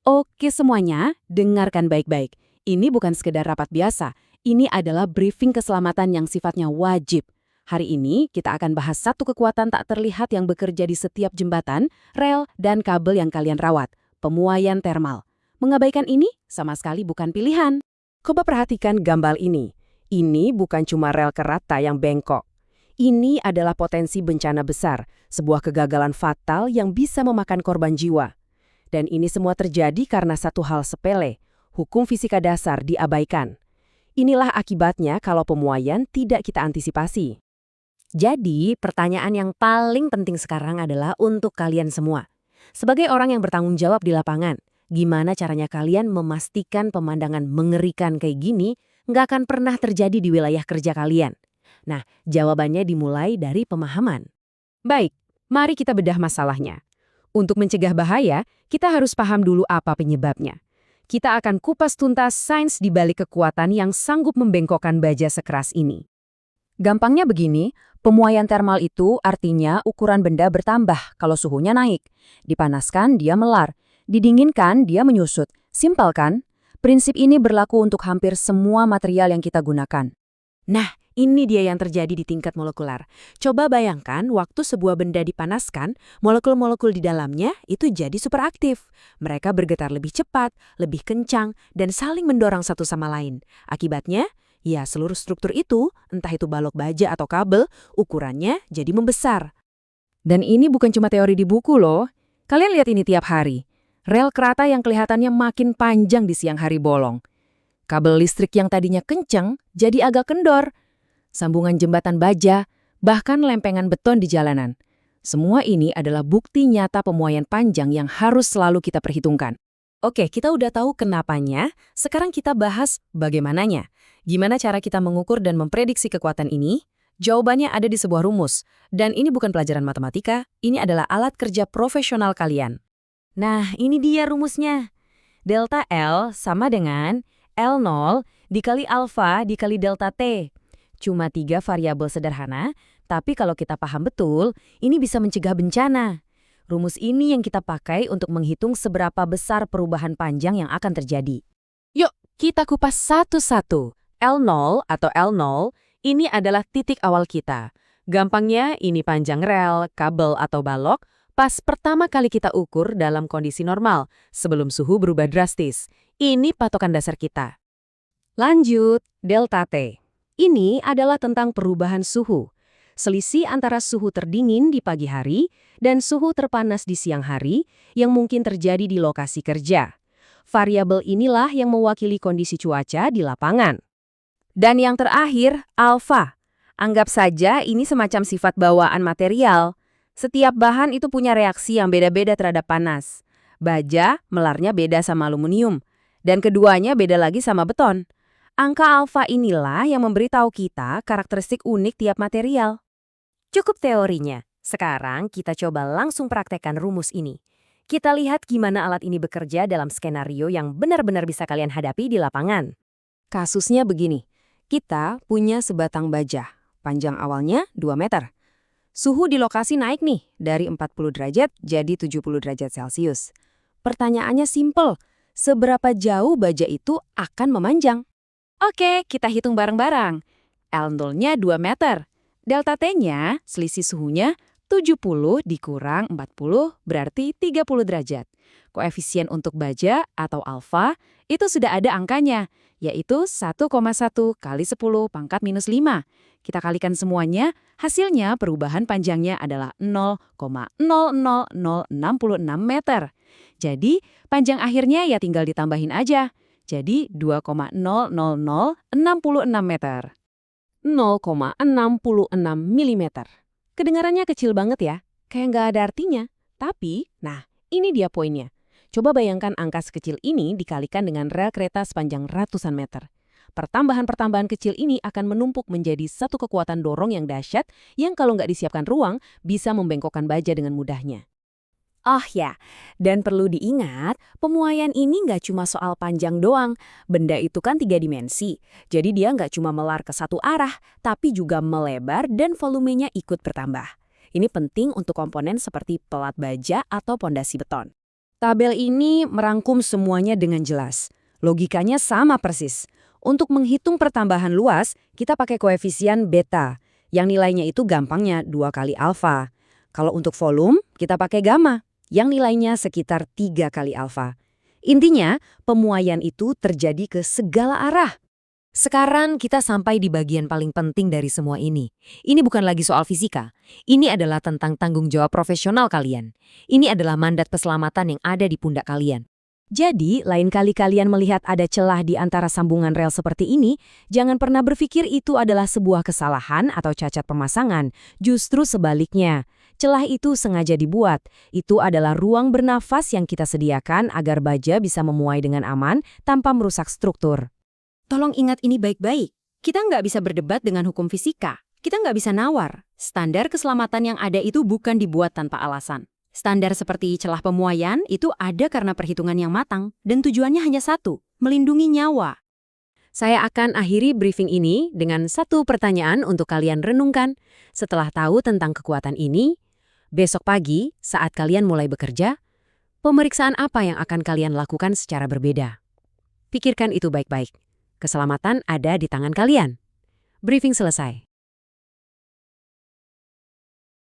Oke semuanya, dengarkan baik-baik. Ini bukan sekedar rapat biasa, ini adalah briefing keselamatan yang sifatnya wajib. Hari ini kita akan bahas satu kekuatan tak terlihat yang bekerja di setiap jembatan, rel, dan kabel yang kalian rawat, pemuaian termal. Mengabaikan ini sama sekali bukan pilihan. Coba perhatikan gambar ini. Ini bukan cuma rel kereta yang bengkok. Ini adalah potensi bencana besar, sebuah kegagalan fatal yang bisa memakan korban jiwa. Dan ini semua terjadi karena satu hal sepele, hukum fisika dasar diabaikan. Inilah akibatnya kalau pemuaian tidak kita antisipasi. Jadi, pertanyaan yang paling penting sekarang adalah untuk kalian semua. Sebagai orang yang bertanggung jawab di lapangan, gimana caranya kalian memastikan pemandangan mengerikan kayak gini nggak akan pernah terjadi di wilayah kerja kalian? Nah, jawabannya dimulai dari pemahaman. Baik, mari kita bedah masalahnya. Untuk mencegah bahaya, kita harus paham dulu apa penyebabnya. Kita akan kupas tuntas sains di balik kekuatan yang sanggup membengkokkan baja sekeras ini. Gampangnya begini, pemuaian termal itu artinya ukuran benda bertambah kalau suhunya naik. Dipanaskan, dia melar. Didinginkan, dia menyusut. Simpel kan? Prinsip ini berlaku untuk hampir semua material yang kita gunakan. Nah, ini dia yang terjadi di tingkat molekular. Coba bayangkan waktu sebuah benda dipanaskan, molekul-molekul di dalamnya itu jadi superaktif. Mereka bergetar lebih cepat, lebih kencang, dan saling mendorong satu sama lain. Akibatnya, ya seluruh struktur itu, entah itu balok baja atau kabel, ukurannya jadi membesar. Dan ini bukan cuma teori di buku loh. Kalian lihat ini tiap hari. Rel kereta yang kelihatannya makin panjang di siang hari bolong. Kabel listrik yang tadinya kencang jadi agak kendor. Sambungan jembatan baja, bahkan lempengan beton di jalanan. Semua ini adalah bukti nyata pemuaian panjang yang harus selalu kita perhitungkan. Oke, kita udah tahu kenapanya, sekarang kita bahas bagaimananya. Gimana cara kita mengukur dan memprediksi kekuatan ini? Jawabannya ada di sebuah rumus. Dan ini bukan pelajaran matematika, ini adalah alat kerja profesional kalian. Nah, ini dia rumusnya. Delta L sama dengan L0 dikali alfa dikali delta T. Cuma 3 variabel sederhana, tapi kalau kita paham betul, ini bisa mencegah bencana. Rumus ini yang kita pakai untuk menghitung seberapa besar perubahan panjang yang akan terjadi. Yuk, kita kupas satu-satu. L0 atau L0, ini adalah titik awal kita. Gampangnya, ini panjang rel, kabel atau balok, pas pertama kali kita ukur dalam kondisi normal, sebelum suhu berubah drastis. Ini patokan dasar kita. Lanjut, delta T. Ini adalah tentang perubahan suhu. Selisih antara suhu terdingin di pagi hari dan suhu terpanas di siang hari yang mungkin terjadi di lokasi kerja. Variabel inilah yang mewakili kondisi cuaca di lapangan. Dan yang terakhir, alfa. Anggap saja ini semacam sifat bawaan material. Setiap bahan itu punya reaksi yang beda-beda terhadap panas. Baja, melarnya beda sama aluminium. Dan keduanya beda lagi sama beton. Angka alfa inilah yang memberitahu kita karakteristik unik tiap material. Cukup teorinya. Sekarang kita coba langsung praktekkan rumus ini. Kita lihat gimana alat ini bekerja dalam skenario yang benar-benar bisa kalian hadapi di lapangan. Kasusnya begini, kita punya sebatang baja, panjang awalnya 2 meter. Suhu di lokasi naik nih, dari 40 derajat jadi 70 derajat Celcius. Pertanyaannya simpel, seberapa jauh baja itu akan memanjang? Oke, kita hitung bareng-bareng. L0-nya 2 meter. Delta T-nya, selisih suhunya, 70 dikurang 40 berarti 30 derajat. Koefisien untuk baja atau alfa itu sudah ada angkanya, yaitu 1,1 kali 10 pangkat minus 5. Kita kalikan semuanya, hasilnya perubahan panjangnya adalah 0,00066 meter. Jadi, panjang akhirnya ya tinggal ditambahin aja. Jadi 2,00066 meter. 0,66 milimeter. Kedengarannya kecil banget ya, kayak nggak ada artinya. Tapi, nah ini dia poinnya. Coba bayangkan angka sekecil ini dikalikan dengan rel kereta sepanjang ratusan meter. Pertambahan-pertambahan kecil ini akan menumpuk menjadi satu kekuatan dorong yang dahsyat yang kalau nggak disiapkan ruang bisa membengkokkan baja dengan mudahnya. Oh ya, dan perlu diingat, pemuaian ini nggak cuma soal panjang doang. Benda itu kan 3 dimensi, jadi dia nggak cuma melar ke satu arah, tapi juga melebar dan volumenya ikut bertambah. Ini penting untuk komponen seperti pelat baja atau pondasi beton. Tabel ini merangkum semuanya dengan jelas. Logikanya sama persis. Untuk menghitung pertambahan luas, kita pakai koefisien beta, yang nilainya itu gampangnya 2 kali alfa. Kalau untuk volume, kita pakai gamma, yang nilainya sekitar 3 kali alfa. Intinya, pemuaian itu terjadi ke segala arah. Sekarang kita sampai di bagian paling penting dari semua ini. Ini bukan lagi soal fisika. Ini adalah tentang tanggung jawab profesional kalian. Ini adalah mandat keselamatan yang ada di pundak kalian. Jadi, lain kali kalian melihat ada celah di antara sambungan rel seperti ini, jangan pernah berpikir itu adalah sebuah kesalahan atau cacat pemasangan. Justru sebaliknya, celah itu sengaja dibuat. Itu adalah ruang bernafas yang kita sediakan agar baja bisa memuai dengan aman tanpa merusak struktur. Tolong ingat ini baik-baik. Kita nggak bisa berdebat dengan hukum fisika. Kita nggak bisa nawar. Standar keselamatan yang ada itu bukan dibuat tanpa alasan. Standar seperti celah pemuaian itu ada karena perhitungan yang matang. Dan tujuannya hanya satu, melindungi nyawa. Saya akan akhiri briefing ini dengan satu pertanyaan untuk kalian renungkan. Setelah tahu tentang kekuatan ini, besok pagi saat kalian mulai bekerja, pemeriksaan apa yang akan kalian lakukan secara berbeda? Pikirkan itu baik-baik. Keselamatan ada di tangan kalian. Briefing selesai.